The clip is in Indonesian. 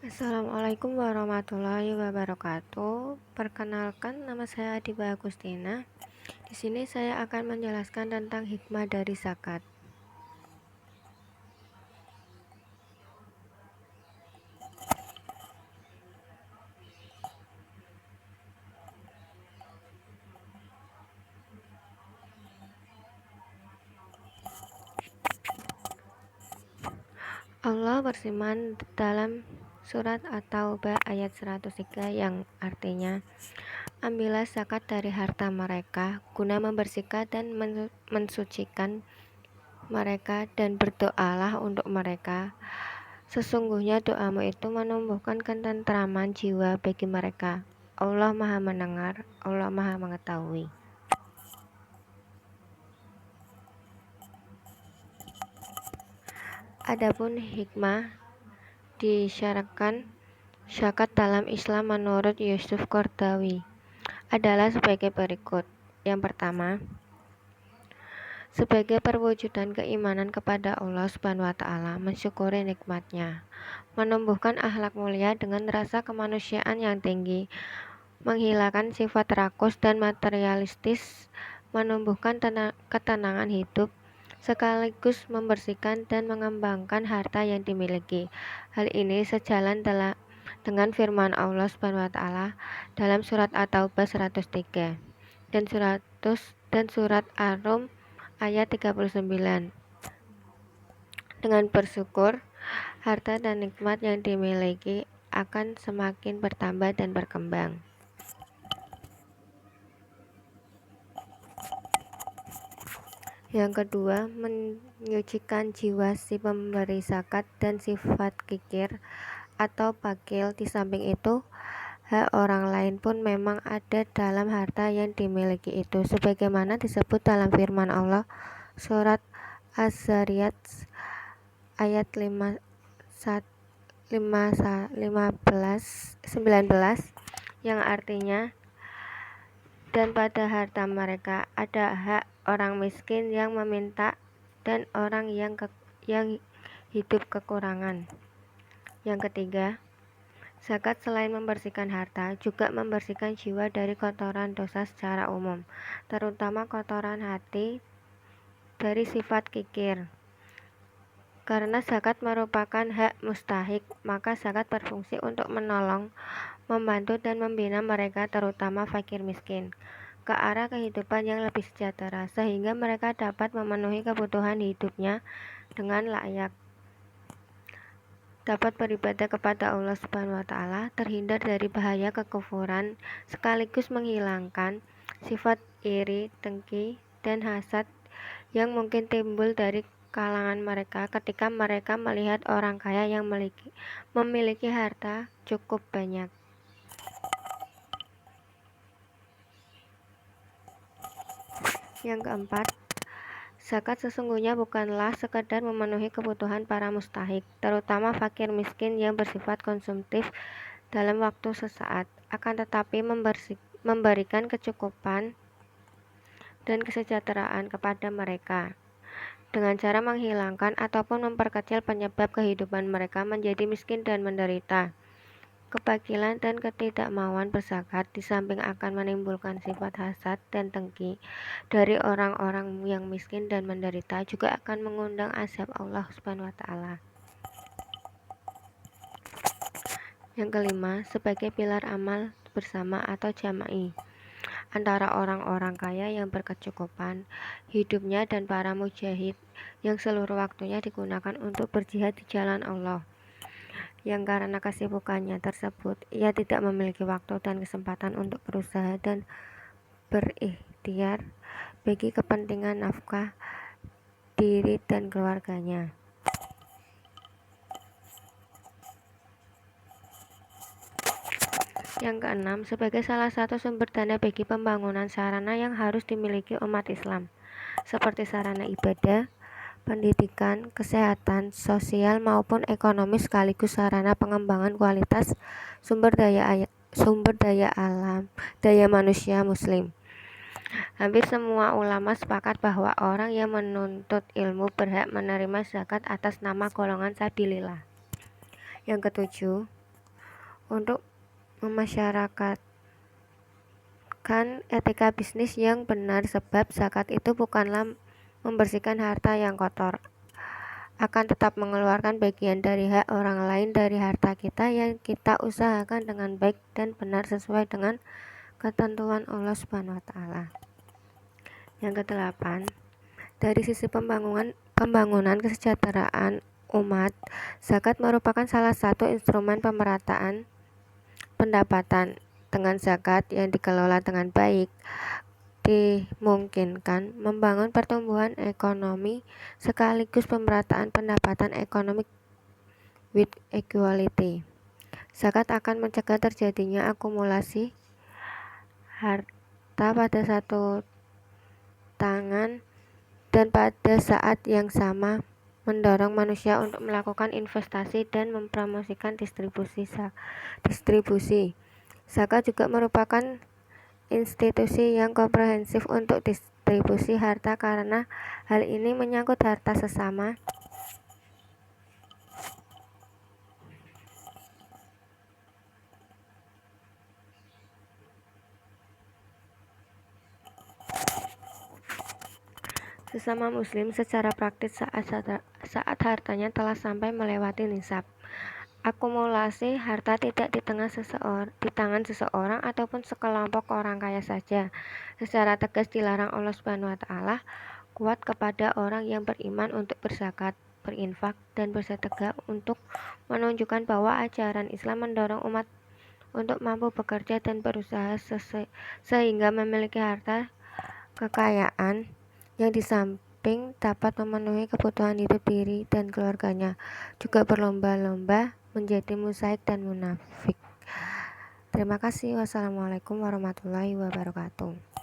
Assalamualaikum warahmatullahi wabarakatuh. Perkenalkan, nama saya Adiba Agustina. Di sini saya akan menjelaskan tentang hikmah dari zakat. Allah berfirman dalam surat At-Taubah ayat 103 yang artinya, ambillah zakat dari harta mereka guna membersihkan dan mensucikan mereka, dan berdoalah untuk mereka. Sesungguhnya doamu itu menumbuhkan ketentraman jiwa bagi mereka. Allah Maha Mendengar, Allah Maha Mengetahui. Adapun hikmah disyaratkan zakat dalam Islam menurut Yusuf Qaradawi adalah sebagai berikut. Yang pertama, sebagai perwujudan keimanan kepada Allah Subhanahu wa Ta'ala, mensyukuri nikmatnya, menumbuhkan akhlak mulia dengan rasa kemanusiaan yang tinggi, menghilangkan sifat rakus dan materialistis, menumbuhkan ketenangan hidup, sekaligus membersihkan dan mengembangkan harta yang dimiliki. Hal ini sejalan dengan firman Allah Subhanahu wa Ta'ala dalam surat At-Taubah 103 dan surat Ar-Rum ayat 39. Dengan bersyukur, harta dan nikmat yang dimiliki akan semakin bertambah dan berkembang. Yang kedua, menyucikan jiwa si pemberi zakat dan sifat kikir atau bakil. Di samping itu, hak orang lain pun memang ada dalam harta yang dimiliki itu, sebagaimana disebut dalam firman Allah surat Az-Zariyat ayat 19 yang artinya, dan pada harta mereka ada hak orang miskin yang meminta dan orang yang hidup kekurangan. Yang ketiga, zakat selain membersihkan harta juga membersihkan jiwa dari kotoran dosa secara umum, terutama kotoran hati dari sifat kikir. Karena zakat merupakan hak mustahik, maka zakat berfungsi untuk menolong, membantu dan membina mereka, terutama fakir miskin, ke arah kehidupan yang lebih sejahtera, sehingga mereka dapat memenuhi kebutuhan hidupnya dengan layak, dapat beribadah kepada Allah Subhanahu wa Ta'ala, terhindar dari bahaya kekufuran, sekaligus menghilangkan sifat iri, dengki, dan hasad yang mungkin timbul dari kalangan mereka ketika mereka melihat orang kaya yang memiliki harta cukup banyak. Yang keempat, zakat sesungguhnya bukanlah sekedar memenuhi kebutuhan para mustahik, terutama fakir miskin yang bersifat konsumtif dalam waktu sesaat, akan tetapi memberikan kecukupan dan kesejahteraan kepada mereka dengan cara menghilangkan ataupun memperkecil penyebab kehidupan mereka menjadi miskin dan menderita. Kebakilan dan ketidakmauan berzakat di samping akan menimbulkan sifat hasad dan dengki dari orang-orang yang miskin dan menderita, juga akan mengundang azab Allah Subhanahu wa Ta'ala. Yang kelima, sebagai pilar amal bersama atau jama'i antara orang-orang kaya yang berkecukupan hidupnya dan para mujahid yang seluruh waktunya digunakan untuk berjihad di jalan Allah, yang karena kesibukannya tersebut ia tidak memiliki waktu dan kesempatan untuk berusaha dan berikhtiar bagi kepentingan nafkah diri dan keluarganya. Yang keenam, sebagai salah satu sumber dana bagi pembangunan sarana yang harus dimiliki umat Islam, seperti sarana ibadah, pendidikan, kesehatan, sosial maupun ekonomi, sekaligus sarana pengembangan kualitas sumber daya alam, daya manusia muslim. Hampir semua ulama sepakat bahwa orang yang menuntut ilmu berhak menerima zakat atas nama golongan sabilillah. Yang ketujuh, untuk memasyarakatkan etika bisnis yang benar, sebab zakat itu bukanlah membersihkan harta yang kotor, akan tetap mengeluarkan bagian dari hak orang lain dari harta kita yang kita usahakan dengan baik dan benar sesuai dengan ketentuan Allah Subhanahu wa taala. Yang kedelapan, dari sisi pembangunan kesejahteraan umat, zakat merupakan salah satu instrumen pemerataan pendapatan. Dengan zakat yang dikelola dengan baik, dimungkinkan membangun pertumbuhan ekonomi sekaligus pemerataan pendapatan ekonomi with equality. Zakat akan mencegah terjadinya akumulasi harta pada satu tangan dan pada saat yang sama mendorong manusia untuk melakukan investasi dan mempromosikan distribusi. Zakat juga merupakan institusi yang komprehensif untuk distribusi harta karena hal ini menyangkut harta sesama muslim secara praktis saat hartanya telah sampai melewati nisab. Akumulasi harta tidak di tangan seseorang ataupun sekelompok orang kaya saja. Secara tegas dilarang Allah Subhanahu wa taala kuat kepada orang yang beriman untuk berzakat, berinfak, dan bersedekah untuk menunjukkan bahwa ajaran Islam mendorong umat untuk mampu bekerja dan berusaha sehingga memiliki harta kekayaan yang di samping dapat memenuhi kebutuhan hidup diri dan keluarganya, juga berlomba-lomba menjadi musyrik dan munafik. Terima kasih. Wassalamualaikum warahmatullahi wabarakatuh.